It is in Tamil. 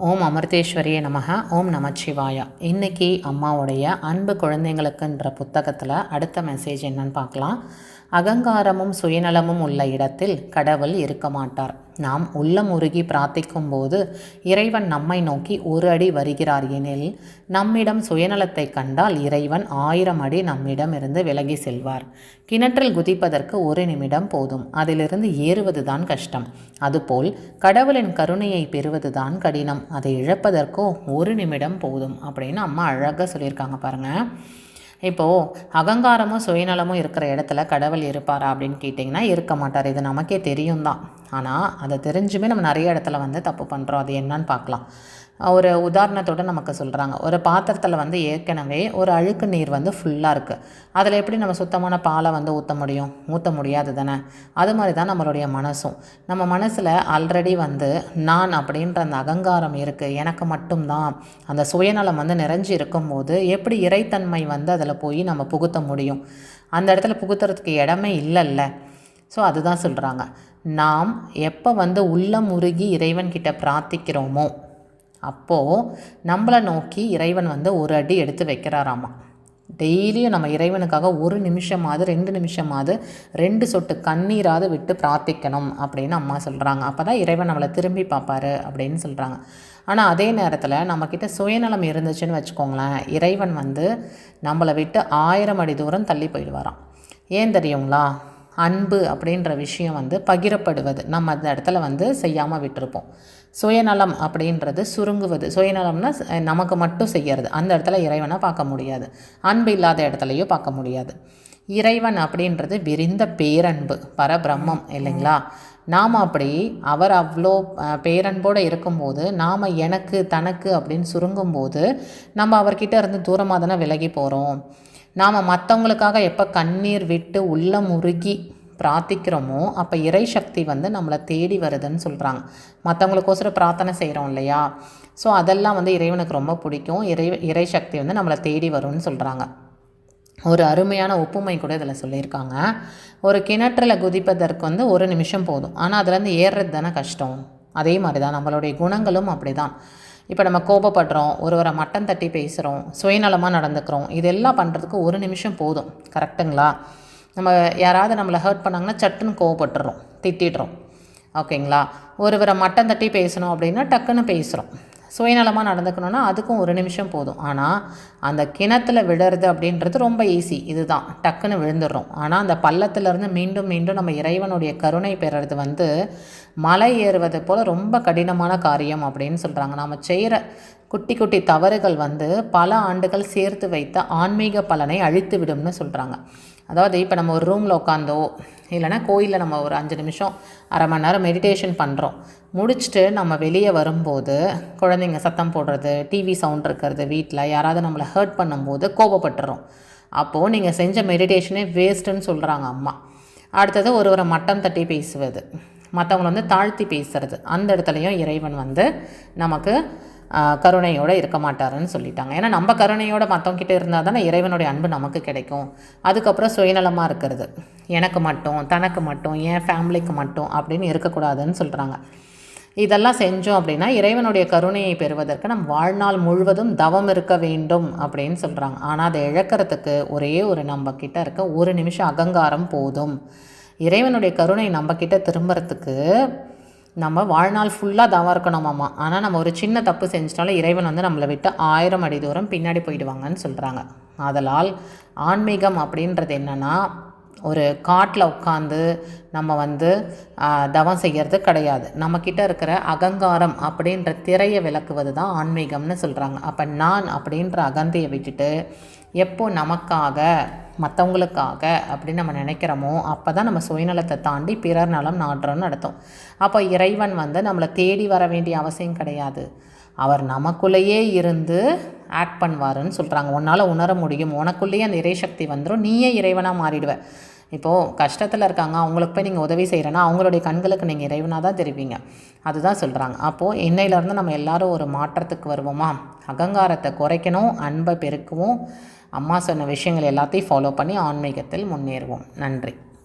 ஓம் அமிர்தேஸ்வரியே நமக. ஓம் நமச்சிவாயா. இன்றைக்கி அம்மாவுடைய அன்பு குழந்தைங்களுக்குன்ற புத்தகத்தில் அடுத்த மெசேஜ் என்னன்னு பார்க்கலாம். அகங்காரமும் சுயநலமும் உள்ள இடத்தில் கடவுள் இருக்க மாட்டார். நாம் உள்ளம் உருகி பிரார்த்திக்கும் போது இறைவன் நம்மை நோக்கி ஒரு அடி வருகிறார் எனில், நம்மிடம் சுயநலத்தை கண்டால் இறைவன் 1000 அடி நம்மிடம் இருந்து விலகி செல்வார். கிணற்றில் குதிப்பதற்கு 1 நிமிடம் போதும், அதிலிருந்து ஏறுவதுதான் கஷ்டம். அதுபோல் கடவுளின் கருணையை பெறுவதுதான் கடினம், அதை இழப்பதற்கோ 1 நிமிடம் போதும் அப்படின்னு அம்மா அழகாக சொல்லியிருக்காங்க பாருங்கள். இப்போது அகங்காரமும் சுயநலமும் இருக்கிற இடத்துல கடவுள் இருப்பாரா அப்படின்னு கேட்டிங்கன்னா இருக்க மாட்டார். இது நமக்கே தெரியும் தான். ஆனால் அதை தெரிஞ்சுமே நம்ம நிறைய இடத்துல தப்பு பண்ணுறோம். அது என்னன்னு பார்க்கலாம். ஒரு உதாரணத்தோடு நமக்கு சொல்கிறாங்க. ஒரு பாத்திரத்தில் ஏற்கனவே ஒரு அழுக்கு நீர் ஃபுல்லாக இருக்குது. அதில் எப்படி நம்ம சுத்தமான பாலை ஊற்ற முடியும்? ஊற்ற முடியாது தானே. அது மாதிரி தான் நம்மளுடைய மனசும். நம்ம மனசில் ஆல்ரெடி நான் அப்படின்ற அந்த அகங்காரம் இருக்குது, எனக்கு மட்டும்தான், அந்த சுயநலம் நிறைஞ்சு இருக்கும்போது எப்படி இறைத்தன்மை அதில் போய் நம்ம புகுத்த முடியும்? அந்த இடத்துல புகுத்துறதுக்கு இடமே இல்லைல்ல. ஸோ அதுதான் சொல்கிறாங்க. நாம் எப்போ உள்ளம் உருகி இறைவன்கிட்ட பிரார்த்திக்கிறோமோ அப்போது நம்மளை நோக்கி இறைவன் ஒரு அடி எடுத்து வைக்கிறாராமா. டெய்லியும் நம்ம இறைவனுக்காக 1 நிமிஷமாவது 2 நிமிஷமாவது 2 சொட்டு கண்ணீராவது விட்டு பிரார்த்திக்கணும் அப்படின்னு அம்மா சொல்கிறாங்க. அப்போ தான் இறைவன் நம்மளை திரும்பி பார்ப்பாரு அப்படின்னு சொல்கிறாங்க. ஆனால் அதே நேரத்தில் நம்மக்கிட்ட சுயநலம் இருந்துச்சுன்னு வச்சுக்கோங்களேன், இறைவன் நம்மளை விட்டு 1000 அடி தூரம் தள்ளி போயிடுவாராம். ஏன் தெரியுங்களா? அன்பு அப்படின்ற விஷயம் பகிரப்படுவது நம்ம அந்த இடத்துல செய்யாமல் விட்டுருப்போம். சுயநலம் அப்படின்றது சுருங்குவது. சுயநலம்னா நமக்கு மட்டும் செய்கிறது. அந்த இடத்துல இறைவனை பார்க்க முடியாது. அன்பு இல்லாத இடத்துலையும் பார்க்க முடியாது. இறைவன் அப்படின்றது விரிந்த பேரன்பு, பரபிரம்மம் இல்லைங்களா? நாம் அப்படி அவர் அவ்வளோ பேரன்போடு இருக்கும்போது நாம் எனக்கு தனக்கு அப்படின்னு சுருங்கும்போது நம்ம அவர்கிட்ட இருந்து தூரமாக தானே விலகி போகிறோம். நாம் மற்றவங்களுக்காக எப்போ கண்ணீர் விட்டு உள்ளம் உருகி பிரார்த்திக்கிறோமோ அப்போ இறை சக்தி நம்மளை தேடி வருதுன்னு சொல்கிறாங்க. மற்றவங்களுக்கோசரம் பிரார்த்தனை செய்கிறோம் இல்லையா? ஸோ அதெல்லாம் இறைவனுக்கு ரொம்ப பிடிக்கும். இறை சக்தி நம்மளை தேடி வரும்னு சொல்கிறாங்க. ஒரு அருமையான ஒப்புமை கூட இதில் சொல்லியிருக்காங்க. ஒரு கிணற்றில் குதிப்பதற்கு 1 நிமிஷம் போதும், ஆனால் அதுலேருந்து ஏறுறது தானே கஷ்டம். அதே மாதிரி தான் நம்மளுடைய குணங்களும் அப்படி தான். இப்போ நம்ம கோபப்படுறோம், ஒருவரை மட்டம் தட்டி பேசுகிறோம், சுயநலமாக நடந்துக்கிறோம், இதெல்லாம் பண்ணுறதுக்கு 1 நிமிஷம் போதும். கரெக்டுங்களா? நம்ம யாராவது நம்மளை ஹர்ட் பண்ணாங்கன்னா சட்டுன்னு கோவப்பட்டுறோம், திட்டிடுறோம். ஓகேங்களா? ஒருவரை மட்டம் தட்டி பேசணும் அப்படின்னா டக்குன்னு பேசுகிறோம். சுயநலமாக நடந்துக்கணுன்னா அதுக்கும் 1 நிமிஷம் போதும். ஆனால் அந்த கிணத்துல விழுறது அப்படின்றது ரொம்ப ஈஸி. இதுதான், டக்குன்னு விழுந்துடுறோம். ஆனால் அந்த பள்ளத்துலேருந்து மீண்டும் மீண்டும் நம்ம இறைவனுடைய கருணை பெறுறது மலை ஏறுவது போல் ரொம்ப கடினமான காரியம் அப்படின்னு சொல்கிறாங்க. நாம் செய்கிற குட்டி குட்டி தவறுகள் பல ஆண்டுகள் சேர்த்து வைத்த ஆன்மீக பலனை அழித்து விடும்னு சொல்கிறாங்க. அதாவது இப்போ நம்ம ஒரு ரூமில் உட்காந்தோ இல்லைனா கோயிலில் நம்ம ஒரு 5 நிமிஷம் அரை மணி நேரம் மெடிடேஷன் பண்ணுறோம். முடிச்சுட்டு நம்ம வெளியே வரும்போது குழந்தைங்க சத்தம் போடுறது, டிவி சவுண்ட் இருக்கிறது, வீட்டில் யாராவது நம்மளை ஹர்ட் பண்ணும்போது கோபப்பட்டுறோம். அப்போது நீங்கள் செஞ்ச மெடிடேஷனே வேஸ்ட்டுன்னு சொல்கிறாங்க அம்மா. அடுத்தது ஒருவரை மட்டம் தட்டி பேசுவது, மற்றவங்களை தாழ்த்தி பேசுறது, அந்த இடத்துலையும் இறைவன் நமக்கு கருணையோடு இருக்க மாட்டாருன்னு சொல்லிட்டாங்க. ஏன்னா நம்ம கருணையோடு மற்றவங்கிட்ட இருந்தால் தானே இறைவனுடைய அன்பு நமக்கு கிடைக்கும். அதுக்கப்புறம் சுயநலமாக இருக்கிறது, எனக்கு மட்டும், தனக்கு மட்டும், என் ஃபேமிலிக்கு மட்டும் அப்படின்னு இருக்கக்கூடாதுன்னு சொல்கிறாங்க. இதெல்லாம் செஞ்சோம் அப்படின்னா இறைவனுடைய கருணையை பெறுவதற்கு நம் வாழ்நாள் முழுவதும் தவம் இருக்க வேண்டும் அப்படின்னு சொல்கிறாங்க. ஆனால் அதை இழக்கிறதுக்கு ஒரே ஒரு நம்ம கிட்ட இருக்க 1 நிமிஷம் அகங்காரம் போதும். இறைவனுடைய கருணை நம்ம கிட்ட திரும்புறதுக்கு நம்ம வாழ்நாள் ஃபுல்லாக தவம் இருக்கணுமாம்மா. ஆனால் நம்ம ஒரு சின்ன தப்பு செஞ்சிட்டாலும் இறைவன் நம்மளை விட்டு 1000 அடி தூரம் பின்னாடி போயிடுவாங்கன்னு சொல்கிறாங்க. ஆதலால் ஆன்மீகம் அப்படின்றது என்னென்னா ஒரு காட்டில் உட்காந்து நம்ம தவம் செய்கிறது கிடையாது. நம்மக்கிட்ட இருக்கிற அகங்காரம் அப்படின்ற திரையை விளக்குவது தான் ஆன்மீகம்னு சொல்கிறாங்க. அப்போ நான் அப்படின்ற அகந்தையை விட்டுட்டு எப்போ நமக்காக மற்றவங்களுக்காக அப்படின்னு நம்ம நினைக்கிறோமோ அப்போ தான் நம்ம சுயநலத்தை தாண்டி பிறர் நலம் நாடுறோன்னு அர்த்தம். அப்போ இறைவன் நம்மளை தேடி வர வேண்டிய அவசியம் கிடையாது. அவர் நமக்குள்ளேயே இருந்து ஆக்ட் பண்ணுவாருன்னு சொல்கிறாங்க. உன்னால் உணர முடியும், உனக்குள்ளேயே அந்த இறைசக்தி வந்துடும், நீயே இறைவனாக மாறிடுவ. இப்போது கஷ்டத்தில் இருக்காங்க, அவங்களுக்கு போய் நீங்கள் உதவி செய்கிறேன்னா அவங்களுடைய கண்களுக்கு நீங்கள் இறைவனாக தான் தெரிவிங்க. அதுதான் சொல்கிறாங்க. அப்போது இன்னையிலேருந்து நம்ம எல்லோரும் ஒரு மாற்றத்துக்கு வருவோமா? அகங்காரத்தை குறைக்கணும், அன்பை பெருக்குவோம், அம்மா சொன்ன விஷயங்கள் எல்லாத்தையும் ஃபாலோ பண்ணி ஆன்மீகத்தில் முன்னேறுவோம். நன்றி.